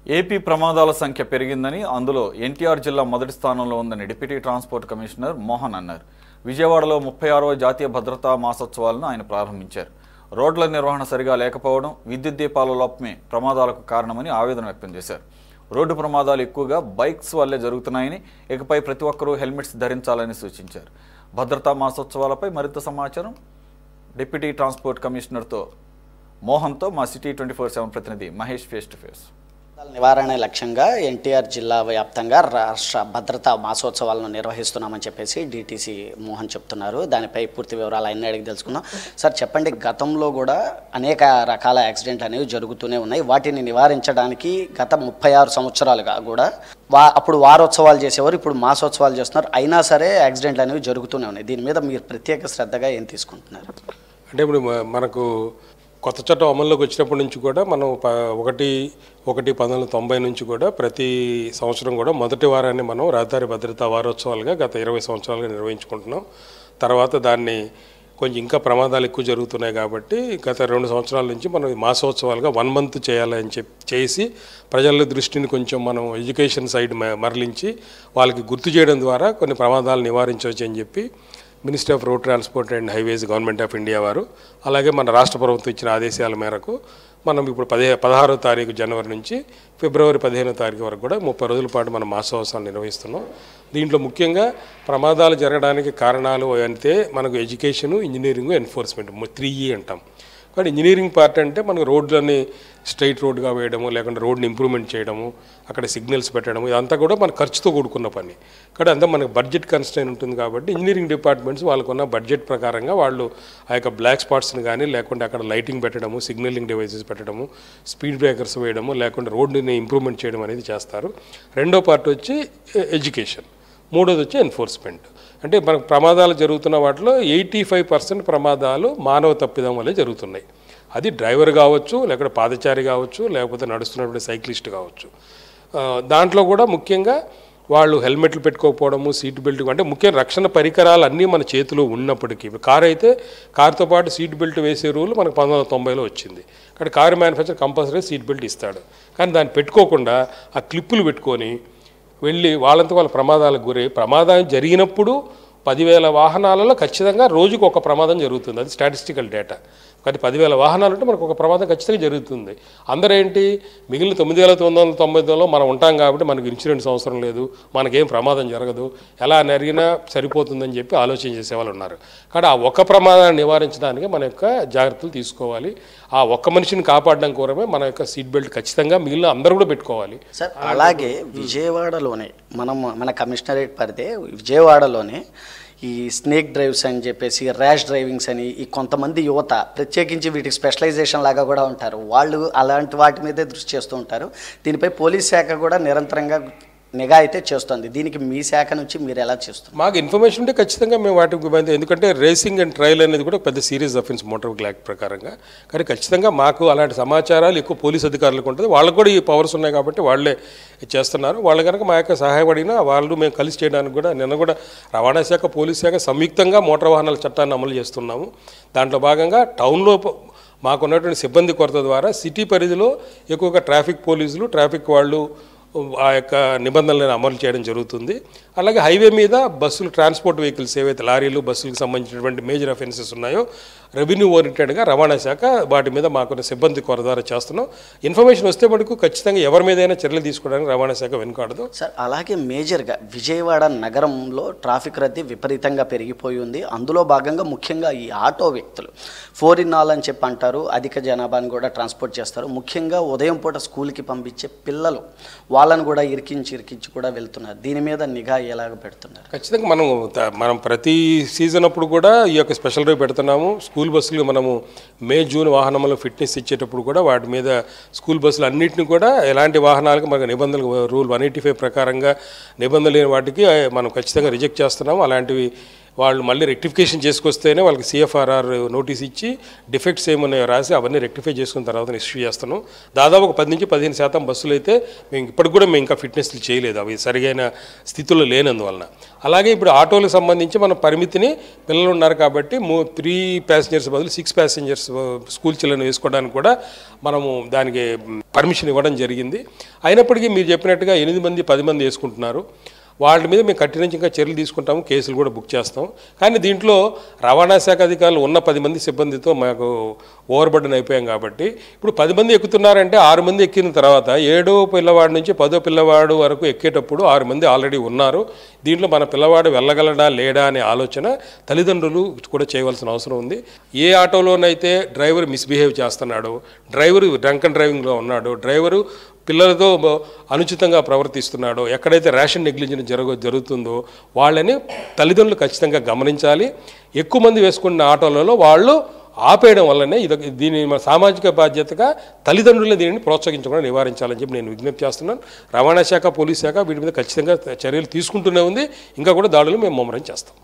AP ప్రమాదాల సంఖ్య పెరిగిందని అందులో ఎన్టీఆర్ జిల్లా మొదటి స్థానంలో ఉందని డిప్యూటీ ట్రాన్స్పోర్ట్ కమిషనర్ మోహన్ అన్నారు. విజయవాడలో 36వ జాతీయ భద్రతా మాసోత్సవాలను ఆయన ప్రారంభించారు. రోడ్ల నిర్వహణ సరిగా లేకపోవడం, విద్యుత్ దీపాల లోపమే ప్రమాదాలకు కారణమని ఆవేదన వ్యక్తం చేశారు. రోడ్డు ప్రమాదాలు ఎక్కువగా బైక్స్ వల్లే జరుగుతున్నాయని, ఇకపై ప్రతి ఒక్కరూ హెల్మెట్స్ ధరించాలని సూచించారు. భద్రతా మాసోత్సవాలపై మరింత సమాచారం డిప్యూటీ ట్రాన్స్పోర్ట్ కమిషనర్తో మోహన్తో మా సిటీ 24/7 ప్రతినిధి మహేష్ ఫేస్ టు ఫేస్. నివారణ లక్ష్యంగా ఎన్టీఆర్ జిల్లా వ్యాప్తంగా రాష్ట్ర భద్రతా మాసోత్సవాలను నిర్వహిస్తున్నామని చెప్పేసి డీటీసీ మోహన్ చెప్తున్నారు. దానిపై పూర్తి వివరాలు ఆయన అడిగి తెలుసుకుందాం. సార్ చెప్పండి, గతంలో కూడా అనేక రకాల యాక్సిడెంట్లు అనేవి జరుగుతూనే ఉన్నాయి. వాటిని నివారించడానికి గత 36 సంవత్సరాలుగా కూడా అప్పుడు వారోత్సవాలు చేసేవారు, ఇప్పుడు మాసోత్సవాలు చేస్తున్నారు. అయినా సరే యాక్సిడెంట్లు అనేవి జరుగుతూనే ఉన్నాయి. దీని మీద మీరు ప్రత్యేక శ్రద్ధగా ఏం తీసుకుంటున్నారు? అంటే ఇప్పుడు మనకు కొత్త చట్టం అమల్లోకి వచ్చినప్పటి నుంచి కూడా మనం 1/1/1990 నుంచి కూడా ప్రతి సంవత్సరం కూడా మొదటి వారాన్ని మనం రహదారి భద్రతా వారోత్సవాలుగా గత 20 సంవత్సరాలుగా నిర్వహించుకుంటున్నాం. తర్వాత దాన్ని కొంచెం ఇంకా ప్రమాదాలు ఎక్కువ జరుగుతున్నాయి కాబట్టి గత 2 సంవత్సరాల నుంచి మనం మాసోత్సవాలుగా 1 మంత్ చేయాలని చేసి ప్రజల దృష్టిని కొంచెం మనం ఎడ్యుకేషన్ సైడ్ మరలించి వాళ్ళకి గుర్తు చేయడం ద్వారా కొన్ని ప్రమాదాలు నివారించవచ్చు అని చెప్పి ministry of road transport and highways government of India వారు, అలాగే మన రాష్ట్ర ప్రభుత్వం ఇచ్చిన ఆదేశాల మేరకు మనం ఇప్పుడు 16వ తారీఖు జనవరి నుంచి ఫిబ్రవరి 15వ తారీఖు వరకు కూడా 30 రోజుల పాటు మనం మాసోత్సవాలు నిర్వహిస్తున్నాం. దీంట్లో ముఖ్యంగా ప్రమాదాలు జరగడానికి కారణాలు అంటే మనకు ఎడ్యుకేషను, ఇంజనీరింగ్, ఎన్ఫోర్స్మెంట్ 3E అంటాం. కానీ ఇంజనీరింగ్ పార్ట్ అంటే మనకు రోడ్లని స్ట్రైట్ రోడ్గా వేయడము, లేకుంటే రోడ్ని ఇంప్రూవ్మెంట్ చేయడము, అక్కడ సిగ్నల్స్ పెట్టడము, ఇదంతా కూడా మన ఖర్చుతో కూడుకున్న పని. కానీ అంతా మనకు బడ్జెట్ కన్స్ట్రైన్ ఉంటుంది కాబట్టి ఇంజనీరింగ్ డిపార్ట్మెంట్స్ వాళ్ళకున్న బడ్జెట్ ప్రకారంగా వాళ్ళు ఆ యొక్క బ్లాక్ స్పాట్స్ని కానీ, లేకుంటే అక్కడ లైటింగ్ పెట్టడము, సిగ్నలింగ్ డివైసెస్ పెట్టడము, స్పీడ్ బ్రేకర్స్ వేయడము, లేకుంటే రోడ్ని ఇంప్రూవ్మెంట్ చేయడం అనేది చేస్తారు. రెండో పార్ట్ వచ్చి ఎడ్యుకేషన్, మూడోది వచ్చి ఎన్ఫోర్స్మెంట్. అంటే మనకు ప్రమాదాలు జరుగుతున్న వాటిలో 85% ప్రమాదాలు మానవ తప్పిదం వల్లే జరుగుతున్నాయి. అది డ్రైవర్ కావచ్చు, లేకపోతే పాదచారి కావచ్చు, లేకపోతే నడుస్తున్నటువంటి సైక్లిస్ట్ కావచ్చు. దాంట్లో కూడా ముఖ్యంగా వాళ్ళు హెల్మెట్లు పెట్టుకోకపోవడము, సీట్ బెల్ట్, అంటే ముఖ్యంగా రక్షణ పరికరాలు అన్నీ మన చేతిలో ఉన్నప్పటికీ, కారు అయితే కారుతో పాటు సీట్ బెల్ట్ వేసే రూల్ మనకు 1990లో వచ్చింది. కానీ car manufacture compulsory seat belt ఇస్తాడు. కానీ దాన్ని పెట్టుకోకుండా ఆ క్లిప్పులు పెట్టుకొని వెళ్ళి వాళ్ళంతా వాళ్ళ ప్రమాదాలకు గురై, ప్రమాదం జరిగినప్పుడు 10,000 వాహనాలలో ఖచ్చితంగా రోజుకు ఒక ప్రమాదం జరుగుతుంది. అది స్టాటిస్టికల్ డేటా. కానీ 10,000 వాహనాలు అంటే మనకు ఒక ప్రమాదం ఖచ్చితంగా జరుగుతుంది. అందరూ ఏంటి, మిగిలిన 9,990లో మనం ఉంటాం కాబట్టి మనకు ఇన్సూరెన్స్ అవసరం లేదు, మనకేం ప్రమాదం జరగదు, ఎలా జరిగినా సరిపోతుందని చెప్పి ఆలోచన చేసేవాళ్ళు ఉన్నారు. కానీ ఆ ఒక్క ప్రమాదాన్ని నివారించడానికి మన యొక్క జాగ్రత్తలు తీసుకోవాలి. ఆ ఒక్క మనిషిని కాపాడడం కోరమే మన యొక్క సీట్ బెల్ట్ ఖచ్చితంగా మిగిలిన అందరూ కూడా పెట్టుకోవాలి. సార్ అలాగే విజయవాడలోనే మన కమిషనరేట్ పరిధి విజయవాడలోనే ఈ స్నేక్ డ్రైవ్స్ అని చెప్పేసి, ర్యాష్ డ్రైవింగ్స్ అని, ఈ కొంతమంది యువత ప్రత్యేకించి వీటికి స్పెషలైజేషన్ లాగా కూడా ఉంటారు. వాళ్ళు అలాంటి వాటి మీదే దృష్టి చేస్తూ ఉంటారు. దీనిపై పోలీస్ శాఖ కూడా నిరంతరంగా నిఘా అయితే చేస్తుంది. దీనికి మీ శాఖ నుంచి మీరు ఎలా చేస్తారు? మాకు ఇన్ఫర్మేషన్ ఉంటే ఖచ్చితంగా మేము వాటికి, ఎందుకంటే రేసింగ్ అండ్ ట్రయల్ అనేది కూడా పెద్ద serious offence motor vehicle act ప్రకారంగా. కానీ ఖచ్చితంగా మాకు అలాంటి సమాచారాలు ఎక్కువ పోలీస్ అధికారులకు ఉంటుంది. వాళ్ళకు కూడా ఈ పవర్స్ ఉన్నాయి కాబట్టి వాళ్ళే చేస్తున్నారు. వాళ్ళు కనుక మా యొక్క సహాయపడినా వాళ్ళు మేము కలిసి చేయడానికి కూడా, నిన్న కూడా రవాణా శాఖ, పోలీస్ శాఖ సంయుక్తంగా మోటార్ వాహనాల చట్టాన్ని అమలు చేస్తున్నాము. దాంట్లో భాగంగా టౌన్లో మాకున్నటువంటి సిబ్బంది కొరత ద్వారా సిటీ పరిధిలో ఎక్కువగా ట్రాఫిక్ పోలీసులు, ట్రాఫిక్ వాళ్ళు ఆ యొక్క నిబంధనలను అమలు చేయడం జరుగుతుంది. అలాగే హైవే మీద బస్సులు, ట్రాన్స్పోర్ట్ వెహికల్స్ ఏవైతే లారీలు, బస్సులకు సంబంధించినటువంటి మేజర్ అఫెన్సెస్ ఉన్నాయో రెవెన్యూ ఓరియంటెడ్గా రవాణా శాఖ వాటి మీద మాకున్న సిబ్బంది కొర ద్వారా చేస్తున్నాం. ఇన్ఫర్మేషన్ వస్తే మటుకు ఖచ్చితంగా ఎవరి మీదైనా చర్యలు తీసుకోవడానికి రవాణా శాఖ వెనుకాడదు. సార్ అలాగే మేజర్గా విజయవాడ నగరంలో ట్రాఫిక్ రద్దీ విపరీతంగా పెరిగిపోయి ఉంది. అందులో భాగంగా ముఖ్యంగా ఈ ఆటో వ్యక్తులు 4-in-1 అని చెప్పి అంటారు. అధిక జనాభాని కూడా ట్రాన్స్పోర్ట్ చేస్తారు. ముఖ్యంగా ఉదయం పూట స్కూల్కి పంపించే పిల్లలు, వాళ్ళను కూడా ఇరికించి కూడా వెళ్తున్నారు. దీని మీద నిఘా ఎలాగ పెడుతున్నారు? ఖచ్చితంగా మనం ప్రతి సీజన్ అప్పుడు కూడా ఈ యొక్క స్పెషల్ డ్రైవ్ పెడుతున్నాము. స్కూల్ బస్సులు మనము మే, జూన్ వాహనంలో ఫిట్నెస్ ఇచ్చేటప్పుడు కూడా వాటి మీద స్కూల్ బస్సులు అన్నింటిని కూడా ఎలాంటి వాహనాలకు మనకు నిబంధనలు, రూల్ 185 ప్రకారంగా నిబంధనలు లేని వాటికి మనం ఖచ్చితంగా రిజెక్ట్ చేస్తున్నాము. అలాంటివి వాళ్ళు మళ్ళీ రెక్టిఫికేషన్ చేసుకొస్తేనే వాళ్ళకి CFRR నోటీస్ ఇచ్చి డిఫెక్ట్స్ ఏమన్నాయో రాసి అవన్నీ రెక్టిఫై చేసుకున్న తర్వాత ఇష్యూ చేస్తున్నాం. దాదాపు ఒక 10 నుంచి 15% బస్సులు అయితే మేము ఇప్పటికి కూడా మేము ఇంకా ఫిట్నెస్లు చేయలేదు, అవి సరిగైన స్థితిలో లేనందువలన. అలాగే ఇప్పుడు ఆటోలకు సంబంధించి మనం పరిమితిని, పిల్లలు ఉన్నారు కాబట్టి 3 ప్యాసింజర్స్ బదులు 6 ప్యాసింజర్స్ స్కూల్ చిల్డ్రన్ వేసుకోవడానికి కూడా మనము దానికి పర్మిషన్ ఇవ్వడం జరిగింది. అయినప్పటికీ మీరు చెప్పినట్టుగా 8 మంది 10 మంది వేసుకుంటున్నారు. వాళ్ళ మీద మేము కఠినంగా ఇంకా చర్యలు తీసుకుంటాము, కేసులు కూడా బుక్ చేస్తాం. కానీ దీంట్లో రవాణా శాఖ అధికారులు ఉన్న 10 మంది సిబ్బందితో మాకు ఓవర్ బర్డెన్ అయిపోయాం కాబట్టి ఇప్పుడు 10 మంది ఎక్కుతున్నారంటే 6 మంది ఎక్కిన తర్వాత 7వ పిల్లవాడి నుంచి 10వ పిల్లవాడు వరకు ఎక్కేటప్పుడు 6 మంది ఆల్రెడీ ఉన్నారు. దీంట్లో మన పిల్లవాడు వెళ్ళగలడా లేడా అనే ఆలోచన తల్లిదండ్రులు కూడా చేయవలసిన అవసరం ఉంది. ఏ ఆటోలోనైతే డ్రైవర్ మిస్బిహేవ్ చేస్తున్నాడు, డ్రైవరు డ్రంక్ అండ్ డ్రైవింగ్లో ఉన్నాడు, డ్రైవరు పిల్లలతో అనుచితంగా ప్రవర్తిస్తున్నాడో, ఎక్కడైతే రేషన్ నెగ్లిజెన్స్ జరుగుతుందో వాళ్ళని తల్లిదండ్రులు ఖచ్చితంగా గమనించాలి. ఎక్కువ మంది వేసుకున్న ఆటోలలో వాళ్ళు ఆపేయడం వల్లనే దీని మన సామాజిక బాధ్యతగా తల్లిదండ్రులే దీనిని ప్రోత్సహించకుండా నివారించాలని చెప్పి నేను విజ్ఞప్తి చేస్తున్నాను. రవాణా శాఖ, పోలీస్ శాఖ వీటి మీద ఖచ్చితంగా చర్యలు తీసుకుంటూనే ఉంది. ఇంకా కూడా దాడులు మేము ముమ్మరం చేస్తాం.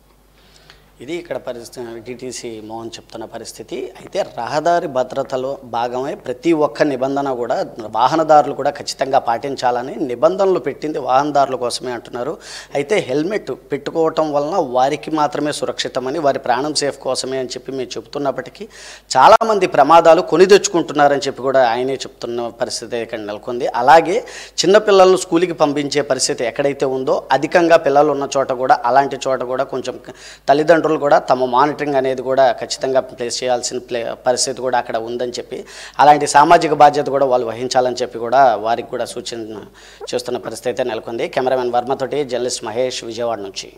ఇది ఇక్కడ పరిస్థితి, డిటిసి మోహన్ చెప్తున్న పరిస్థితి. అయితే రహదారి భద్రతలో భాగమే ప్రతి ఒక్క నిబంధన కూడా వాహనదారులు కూడా ఖచ్చితంగా పాటించాలని నిబంధనలు పెట్టింది వాహనదారుల కోసమే అంటున్నారు. అయితే హెల్మెట్ పెట్టుకోవటం వలన వారికి మాత్రమే సురక్షితమని, వారి ప్రాణం సేఫ్ కోసమే అని చెప్పి మేము చెబుతున్నప్పటికీ చాలామంది ప్రమాదాలు కొని తెచ్చుకుంటున్నారని చెప్పి కూడా ఆయనే చెప్తున్న పరిస్థితి ఇక్కడ నెలకొంది. అలాగే చిన్నపిల్లలను స్కూల్కి పంపించే పరిస్థితి ఎక్కడైతే ఉందో, అధికంగా పిల్లలు ఉన్న చోట కూడా అలాంటి చోట కూడా కొంచెం తల్లిదండ్రులు కూడా తమ మానిటరింగ్ అనేది కూడా ఖచ్చితంగా ప్లేస్ చేయాల్సిన పరిస్థితి కూడా అక్కడ ఉందని చెప్పి, అలాంటి సామాజిక బాధ్యత కూడా వాళ్ళు వహించాలని చెప్పి కూడా వారికి కూడా సూచన చేస్తున్న పరిస్థితి అయితే నెలకొంది. కెమెరామెన్ వర్మతోటి జర్నలిస్ట్ మహేష్, విజయవాడ నుంచి.